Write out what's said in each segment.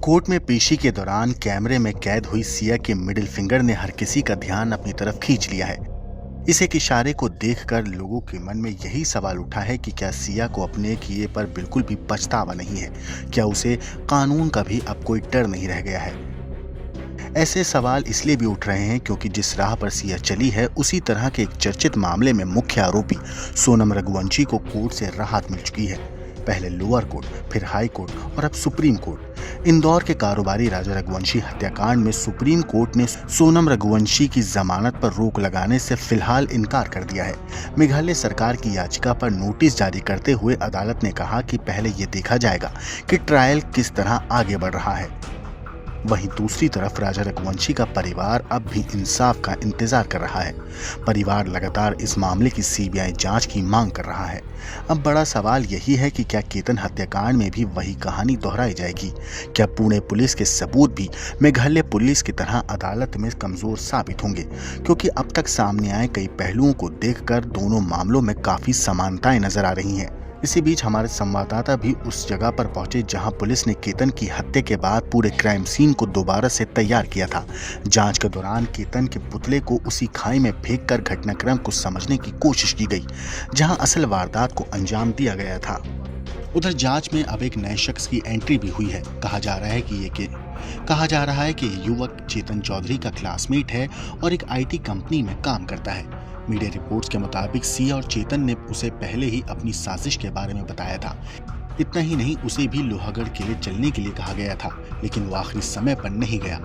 Court में पेशी के दौरान कैमरे में कैद हुई सिया के मिडिल फिंगर ने हर किसी का ध्यान अपनी तरफ खींच लिया है। इस एक इशारे को देखकर लोगों के मन में यही सवाल उठा है कि क्या सिया को अपने किए पर बिल्कुल भी पछतावा नहीं है? क्या उसे कानून का भी अब कोई डर नहीं रह गया है? ऐसे सवाल इसलिए भी उठ रहे हैं क्योंकि जिस राह पर सिया चली है उसी तरह के एक चर्चित मामले में मुख्य आरोपी सोनम रघुवंशी को कोर्ट से राहत मिल चुकी है। पहले लोअर कोर्ट, फिर हाई कोर्ट और अब सुप्रीम कोर्ट। इंदौर के कारोबारी राजा रघुवंशी हत्याकांड में सुप्रीम कोर्ट ने सोनम रघुवंशी की जमानत पर रोक लगाने से फिलहाल इनकार कर दिया है। मेघालय सरकार की याचिका पर नोटिस जारी करते हुए अदालत ने कहा कि पहले ये देखा जाएगा कि ट्रायल किस तरह आगे बढ़ रहा है। वहीं दूसरी तरफ राजा रघुवंशी का परिवार अब भी इंसाफ का इंतजार कर रहा है। परिवार लगातार इस मामले की सीबीआई जांच की मांग कर रहा है। अब बड़ा सवाल यही है कि क्या केतन हत्याकांड में भी वही कहानी दोहराई जाएगी? क्या पुणे पुलिस के सबूत भी मेघालय पुलिस की तरह अदालत में कमजोर साबित होंगे? क्योंकि अब तक सामने आए कई पहलुओं को देखकर दोनों मामलों में काफी समानताएं नजर आ रही हैं। इसी बीच हमारे संवाददाता भी उस जगह पर पहुंचे जहां पुलिस ने केतन की हत्या के बाद पूरे क्राइम सीन को दोबारा से तैयार किया था। जांच के दौरान केतन के पुतले को उसी खाई में फेंककर घटनाक्रम को समझने की कोशिश की गई जहां असल वारदात को अंजाम दिया गया था। उधर जांच में अब एक नए शख्स की एंट्री भी हुई है। कहा जा रहा है कि ये युवक चेतन चौधरी का क्लासमेट है और एक IT कंपनी में काम करता है। मीडिया रिपोर्ट्स के मुताबिक सिया और चेतन ने उसे पहले ही अपनी साजिश के बारे में बताया था। इतना ही नहीं, उसे भी लोहागढ़ किले चलने के लिए कहा गया था, लेकिन वो आखिरी समय पर नहीं गया।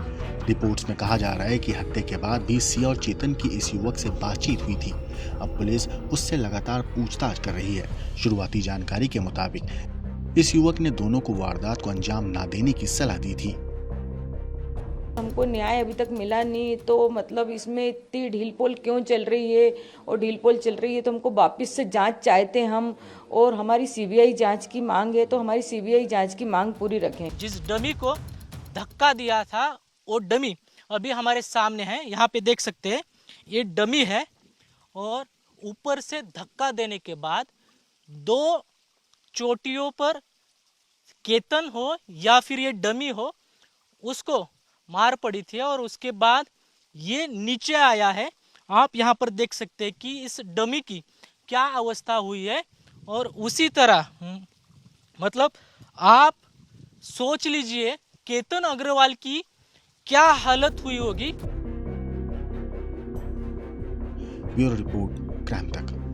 रिपोर्ट्स में कहा जा रहा है कि हत्या के बाद भी सिया और चेतन की इस युवक से बातचीत हुई थी। अब पुलिस उससे लगातार पूछताछ कर रही है। शुरुआती जानकारी के मुताबिक इस युवक ने दोनों को वारदात को अंजाम ना देने की सलाह दी थी। हमको न्याय अभी तक मिला नहीं, तो मतलब इसमें इतनी ढील पोल क्यों चल रही है? और ढील पोल चल रही है तो हमको वापस से जांच चाहते हैं हम, और हमारी सीबीआई जांच की मांग है, तो हमारी सीबीआई जांच की मांग पूरी रखें। जिस डमी को धक्का दिया था वो डमी अभी हमारे सामने है। यहाँ पे देख सकते हैं ये डमी है, और ऊपर से धक्का देने के बाद दो चोटियों पर केतन हो या फिर ये डमी हो उसको मार पड़ी थी, और उसके बाद ये नीचे आया है। आप यहाँ पर देख सकते हैं कि इस डमी की क्या अवस्था हुई है, और उसी तरह मतलब आप सोच लीजिए केतन अग्रवाल की क्या हालत हुई होगी। ब्यूरो रिपोर्ट, क्राइम तक।